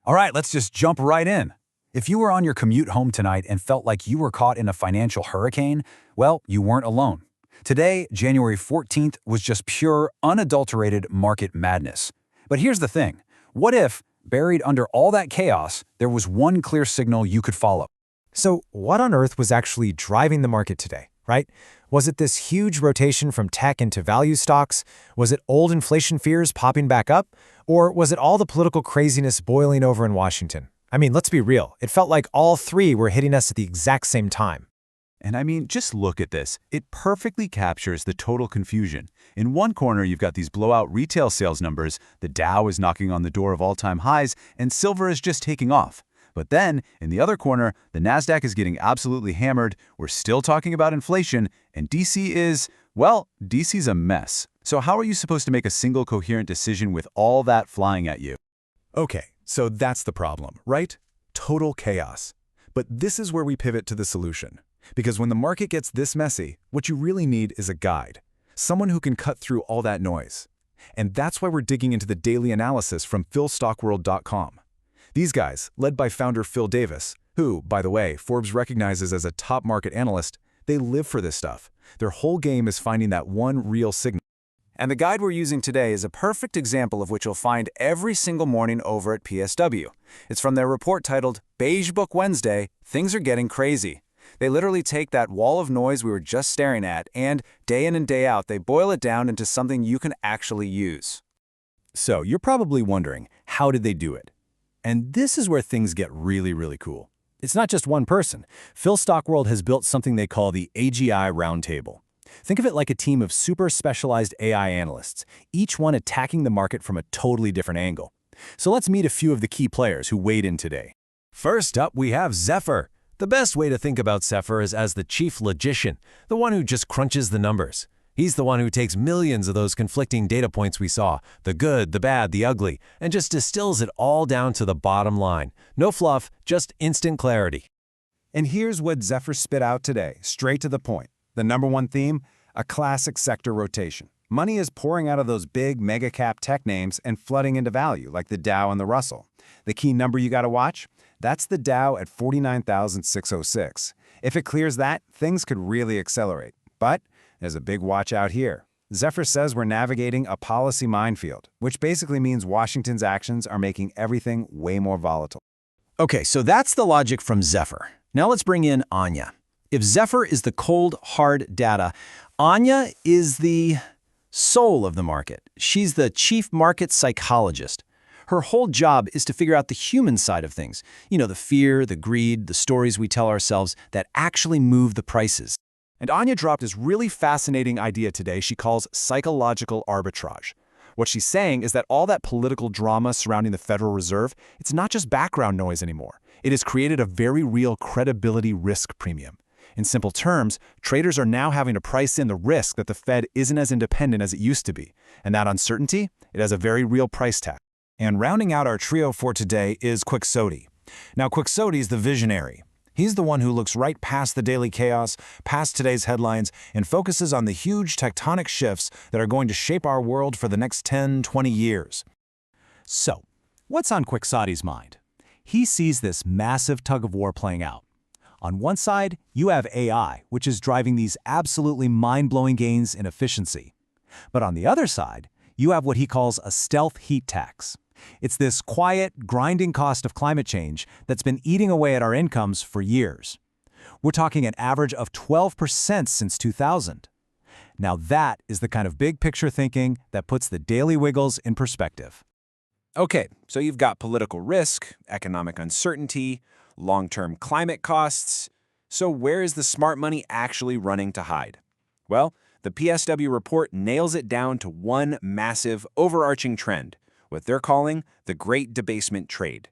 All right, let's just jump right in. If you were on your commute home tonight and felt like you were caught in a financial hurricane, well, you weren't alone. Today, January 14th, was just pure, unadulterated market madness. But here's the thing. What if, buried under all that chaos, there was one clear signal you could follow? So what on earth was actually driving the market today, right? Was it this huge rotation from tech into value stocks? Was it old inflation fears popping back up? Or was it all the political craziness boiling over in Washington? I mean, let's be real. It felt like all three were hitting us at the exact same time. And I mean, just look at this. It perfectly captures the total confusion. In one corner, you've got these blowout retail sales numbers, the Dow is knocking on the door of all-time highs, and silver is just taking off. But then, in the other corner, the Nasdaq is getting absolutely hammered, we're still talking about inflation, and DC is, well, DC's a mess. So how are you supposed to make a single coherent decision with all that flying at you? Okay, so that's the problem, right? Total chaos. But this is where we pivot to the solution. Because when the market gets this messy, what you really need is a guide. Someone who can cut through all that noise. And that's why we're digging into the daily analysis from PhilStockWorld.com. These guys, led by founder Phil Davis, who, by the way, Forbes recognizes as a top market analyst, they live for this stuff. Their whole game is finding that one real signal. And the guide we're using today is a perfect example of which you'll find every single morning over at PSW. It's from their report titled, Beige Book Wednesday, Things Are Getting Crazy. They literally take that wall of noise we were just staring at and, day in and day out, they boil it down into something you can actually use. So you're probably wondering, how did they do it? And this is where things get really, really cool. It's not just one person. PhilStockWorld has built something they call the AGI Roundtable. Think of it like a team of super specialized AI analysts, each one attacking the market from a totally different angle. So let's meet a few of the key players who weighed in today. First up, we have Zephyr. The best way to think about Zephyr is as the chief logician, the one who just crunches the numbers. He's the one who takes millions of those conflicting data points we saw, the good, the bad, the ugly, and just distills it all down to the bottom line. No fluff, just instant clarity. And here's what Zephyr spit out today, straight to the point. The number one theme, a classic sector rotation. Money is pouring out of those big mega-cap tech names and flooding into value, like the Dow and the Russell. The key number you gotta watch? That's the Dow at 49,606. If it clears that, things could really accelerate. But there's a big watch out here. Zephyr says we're navigating a policy minefield, which basically means Washington's actions are making everything way more volatile. Okay, so that's the logic from Zephyr. Now let's bring in Anya. If Zephyr is the cold, hard data, Anya is the soul of the market. She's the chief market psychologist. Her whole job is to figure out the human side of things. You know, the fear, the greed, the stories we tell ourselves that actually move the prices. And Anya dropped this really fascinating idea today she calls psychological arbitrage. What she's saying is that all that political drama surrounding the Federal Reserve, it's not just background noise anymore. It has created a very real credibility risk premium. In simple terms, traders are now having to price in the risk that the Fed isn't as independent as it used to be. And that uncertainty, it has a very real price tag. And rounding out our trio for today is Quixote. Now, Quixote's the visionary. He's the one who looks right past the daily chaos, past today's headlines, and focuses on the huge tectonic shifts that are going to shape our world for the next 10, 20 years. So, what's on Quixote's mind? He sees this massive tug-of-war playing out. On one side, you have AI, which is driving these absolutely mind-blowing gains in efficiency. But on the other side, you have what he calls a stealth heat tax. It's this quiet, grinding cost of climate change that's been eating away at our incomes for years. We're talking an average of 12% since 2000. Now that is the kind of big-picture thinking that puts the daily wiggles in perspective. Okay, so you've got political risk, economic uncertainty, long-term climate costs. So where is the smart money actually running to hide? Well, the PSW report nails it down to one massive, overarching trend, what they're calling the Great Debasement Trade.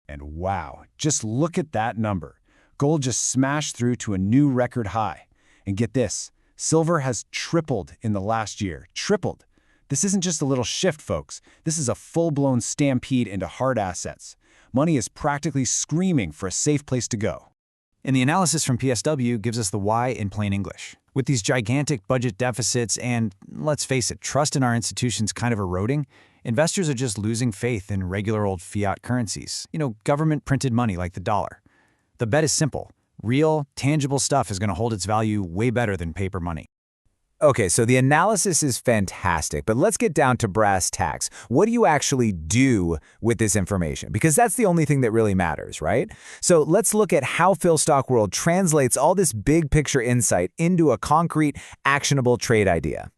And wow, just look at that number. Gold just smashed through to a new record high. And get this, silver has tripled in the last year. Tripled. This isn't just a little shift, folks. This is a full-blown stampede into hard assets. Money is practically screaming for a safe place to go. And the analysis from PSW gives us the why in plain English. With these gigantic budget deficits and, let's face it, trust in our institutions kind of eroding, Investors are just losing faith in regular old fiat currencies, government-printed money like the dollar. The bet is simple. Real, tangible stuff is going to hold its value way better than paper money. Okay, so the analysis is fantastic, but let's get down to brass tacks. What do you actually do with this information? Because that's the only thing that really matters, right? So let's look at how PhilStockWorld translates all this big picture insight into a concrete, actionable trade idea.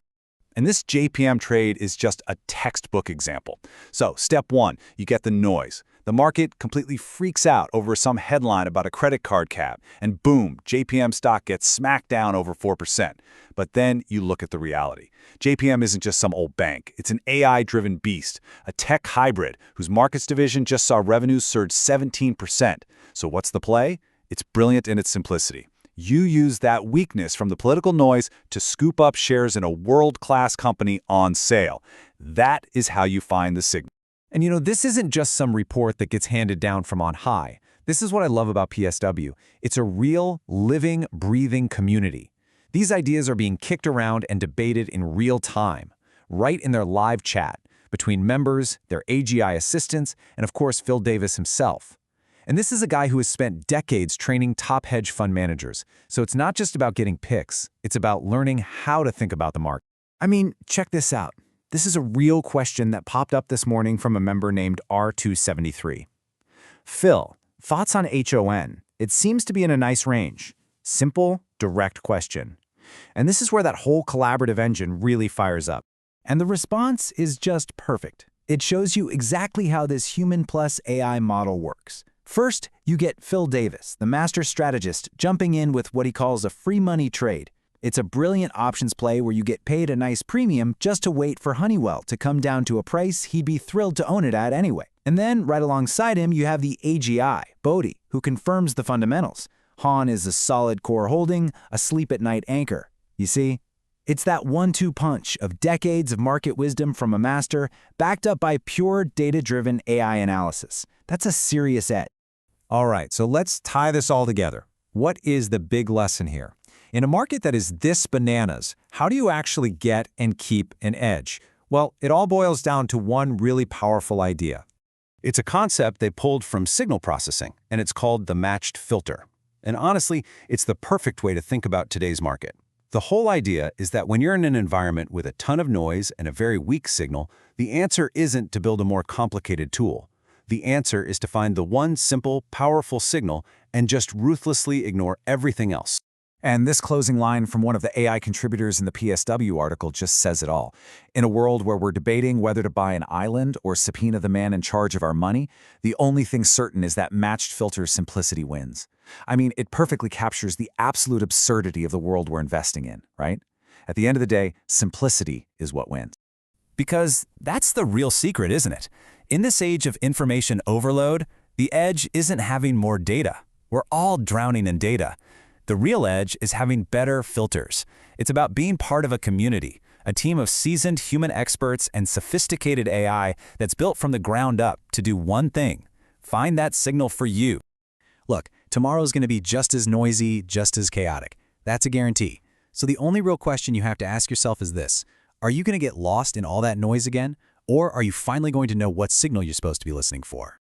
And this JPM trade is just a textbook example. So, step 1, you get the noise. The market completely freaks out over some headline about a credit card cap, and boom, JPM stock gets smacked down over 4%. But then you look at the reality. JPM isn't just some old bank. It's an AI-driven beast, a tech hybrid whose markets division just saw revenues surge 17%. So what's the play? It's brilliant in its simplicity. You use that weakness from the political noise to scoop up shares in a world-class company on sale. That is how you find the signal. And this isn't just some report that gets handed down from on high. This is what I love about PSW. It's a real, living, breathing community. These ideas are being kicked around and debated in real time, right in their live chat, between members, their AGI assistants, and of course Phil Davis himself. And this is a guy who has spent decades training top hedge fund managers, so it's not just about getting picks, it's about learning how to think about the market. I mean, check this out. This is a real question that popped up this morning from a member named R273. Phil, thoughts on HON? It seems to be in a nice range. Simple, direct question. And this is where that whole collaborative engine really fires up. And the response is just perfect. It shows you exactly how this human plus AI model works. First, you get Phil Davis, the master strategist, jumping in with what he calls a free money trade. It's a brilliant options play where you get paid a nice premium just to wait for Honeywell to come down to a price he'd be thrilled to own it at anyway. And then, right alongside him, you have the AGI, Bodhi, who confirms the fundamentals. Han is a solid core holding, a sleep-at-night anchor. You see? It's that 1-2 punch of decades of market wisdom from a master, backed up by pure data-driven AI analysis. That's a serious edge. All right, so let's tie this all together. What is the big lesson here? In a market that is this bananas, how do you actually get and keep an edge? Well, it all boils down to one really powerful idea. It's a concept they pulled from signal processing, and it's called the matched filter. And honestly, it's the perfect way to think about today's market. The whole idea is that when you're in an environment with a ton of noise and a very weak signal, the answer isn't to build a more complicated tool. The answer is to find the one simple, powerful signal and just ruthlessly ignore everything else. And this closing line from one of the AI contributors in the PSW article just says it all. In a world where we're debating whether to buy an island or subpoena the man in charge of our money, the only thing certain is that matched filter simplicity wins. I mean, it perfectly captures the absolute absurdity of the world we're investing in, right? At the end of the day, simplicity is what wins. Because that's the real secret, isn't it? In this age of information overload, the edge isn't having more data. We're all drowning in data. The real edge is having better filters. It's about being part of a community, a team of seasoned human experts and sophisticated AI that's built from the ground up to do one thing: find that signal for you. Look, tomorrow's going to be just as noisy, just as chaotic. That's a guarantee. So the only real question you have to ask yourself is this: are you going to get lost in all that noise again? Or are you finally going to know what signal you're supposed to be listening for?